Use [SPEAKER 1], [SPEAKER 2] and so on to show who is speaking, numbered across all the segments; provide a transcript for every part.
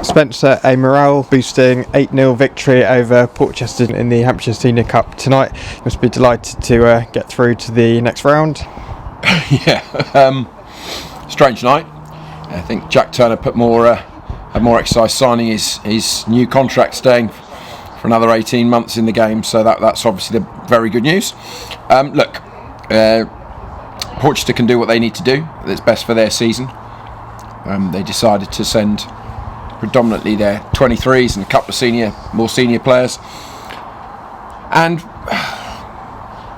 [SPEAKER 1] Spencer, a morale-boosting 8-0 victory over Portchester in the Hampshire Senior Cup tonight. You must be delighted to get through to the next round.
[SPEAKER 2] Yeah, strange night. I think Jack Turner had more exercise, signing his new contract, staying for another 18 months in the game. So that's obviously the very good news. Portchester can do what they need to do. That's best for their season. They decided to send predominantly their 23s and a couple of more senior players, and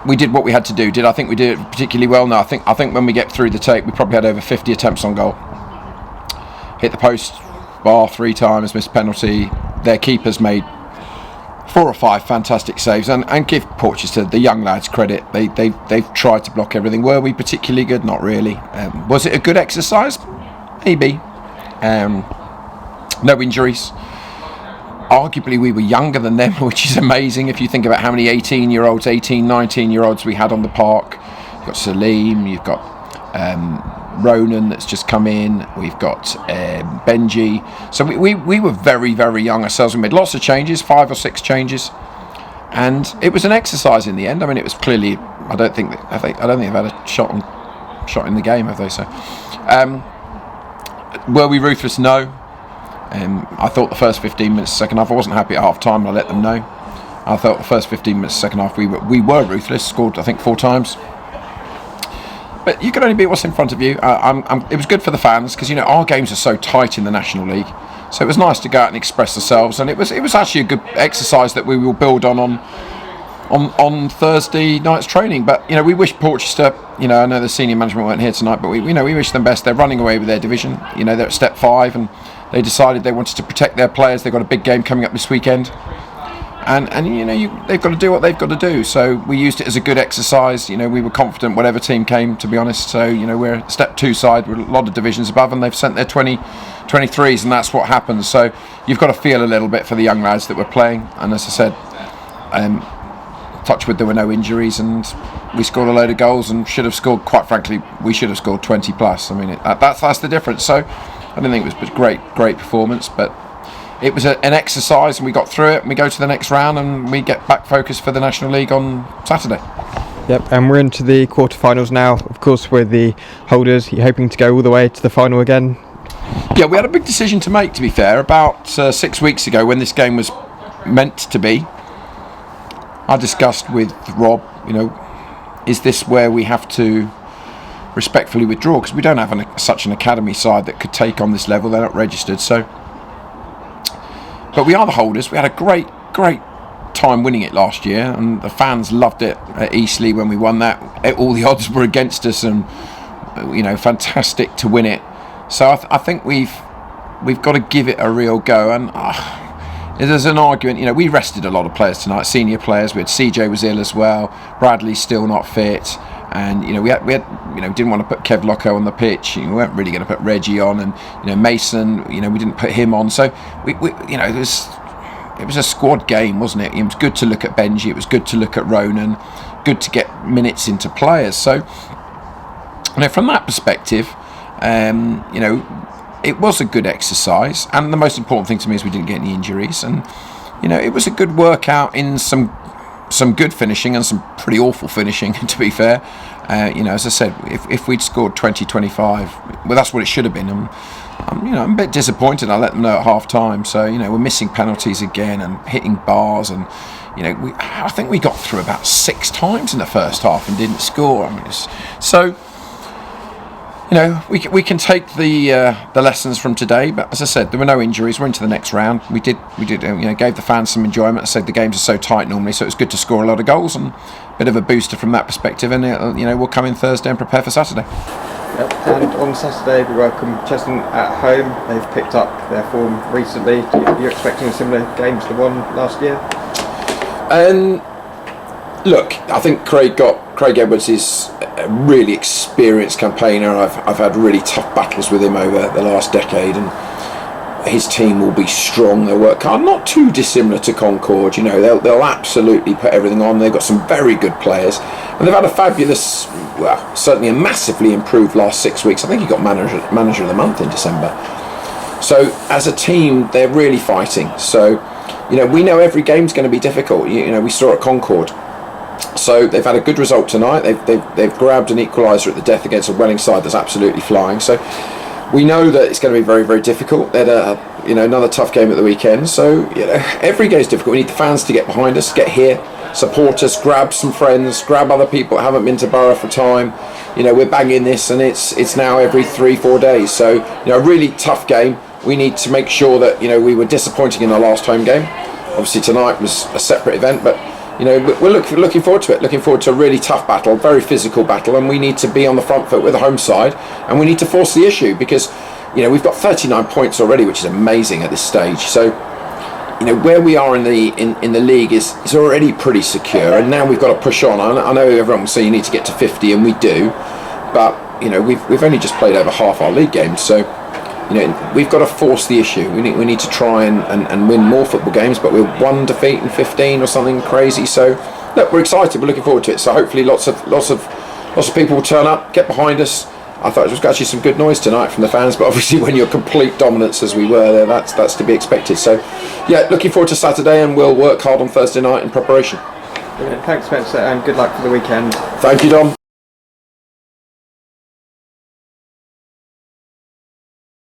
[SPEAKER 2] we did what we had to do. Did I think we did it particularly well? No, I think when we get through the tape, we probably had over 50 attempts on goal. Hit the post bar 3 times, missed penalty. Their keepers made 4 or 5 fantastic saves, and give Portchester, the young lads, credit. They've tried to block everything. Were we particularly good? Not really. Was it a good exercise? Maybe. No injuries. Arguably we were younger than them, which is amazing if you think about how many 19-year-olds we had on the park. You've got Salim, you've got Ronan that's just come in, we've got Benji. So we were very, very young ourselves. We made lots of changes, 5 or 6 changes, and it was an exercise in the end. I mean, it was clearly, I don't think they've had a shot in the game, have they? So were we ruthless? No. I thought the first 15 minutes, second half, I wasn't happy at half time, and I let them know. I thought the first 15 minutes, second half, we were ruthless, scored I think 4 times. But you can only beat what's in front of you. It was good for the fans, because our games are so tight in the National League. So it was nice to go out and express ourselves, and it was actually a good exercise that we will build on Thursday night's training. But we wish Portchester, I know the senior management weren't here tonight, but we wish them best. They're running away with their division. They're at step 5, and they decided they wanted to protect their players. They've got a big game coming up this weekend, and they've got to do what they've got to do. So we used it as a good exercise. We were confident whatever team came, to be honest. So we're a step 2 side, we're a lot of divisions above, and they've sent their 23s, and that's what happens. So you've got to feel a little bit for the young lads that were playing. And as I said, touch wood, there were no injuries, and we scored a load of goals, and should have scored. Quite frankly, we should have scored 20 plus. I mean, that's the difference. So I didn't think it was a great performance, but it was an exercise, and we got through it, and we go to the next round, and we get back focused for the National League on Saturday.
[SPEAKER 1] Yep, and we're into the quarterfinals now. Of course, we're the holders. You're hoping to go all the way to the final again?
[SPEAKER 2] Yeah, we had a big decision to make, to be fair. About 6 weeks ago, when this game was meant to be, I discussed with Rob, is this where we have to respectfully withdraw, because we don't have such an academy side that could take on this level. They're not registered, but we are the holders. We had a great time winning it last year, and the fans loved it at Eastleigh when we won that. All the odds were against us, and fantastic to win it. So I think we've got to give it a real go. And there's an argument. We rested a lot of players tonight, senior players. We had CJ was ill as well. Bradley's still not fit. And we didn't want to put Kev Locko on the pitch. We weren't really going to put Reggie on, and Mason. We didn't put him on. So it was a squad game, wasn't it? It was good to look at Benji. It was good to look at Ronan. Good to get minutes into players. So from that perspective, it was a good exercise. And the most important thing to me is we didn't get any injuries. And it was a good workout in some good finishing and some pretty awful finishing, to be fair. As I said, if we'd scored 20, 25, well, that's what it should have been. I'm a bit disappointed. I let them know at half time. So we're missing penalties again and hitting bars, and I think we got through about 6 times in the first half and didn't score. We can take the lessons from today, but as I said, there were no injuries. We're into the next round. We did gave the fans some enjoyment. I said the games are so tight normally, so it's good to score a lot of goals, and a bit of a booster from that perspective. And we'll come in Thursday and prepare for Saturday.
[SPEAKER 1] Yep. And on Saturday we welcome Cheston at home. They've picked up their form recently. You're expecting a similar game to the one last year?
[SPEAKER 2] Look, I think Craig Edwards is a really experienced campaigner. I've had really tough battles with him over the last decade, and his team will be strong. They'll work hard, not too dissimilar to Concord. They'll absolutely put everything on. They've got some very good players, and they've had a fabulous, certainly a massively improved last 6 weeks. I think he got manager of the month in December. So as a team, they're really fighting. So, we know every game's going to be difficult. We saw at Concord. So they've had a good result tonight. They've grabbed an equaliser at the death against a Welling side that's absolutely flying. So we know that it's going to be very, very difficult. They had another tough game at the weekend. So every game is difficult. We need the fans to get behind us, get here, support us, grab some friends, grab other people that haven't been to Borough for time. We're banging this, and it's now every 3-4 days. So a really tough game. We need to make sure that we were disappointing in our last home game. Obviously tonight was a separate event, but we're looking forward to it. Looking forward to a really tough battle, very physical battle, and we need to be on the front foot with the home side, and we need to force the issue because we've got 39 points already, which is amazing at this stage. So where we are in the league is already pretty secure, and now we've got to push on. I know everyone will say you need to get to 50, and we do, but we've only just played over half our league games, so we've got to force the issue. We need to try and win more football games, but we're 1 defeat in 15 or something crazy. So look, we're excited. We're looking forward to it. So hopefully lots of people will turn up, get behind us. I thought it was actually some good noise tonight from the fans, but obviously when you're complete dominance as we were there, that's to be expected. So yeah, looking forward to Saturday, and we'll work hard on Thursday night in preparation.
[SPEAKER 1] Brilliant. Thanks, Spencer, and good luck for the weekend.
[SPEAKER 2] Thank you, Dom.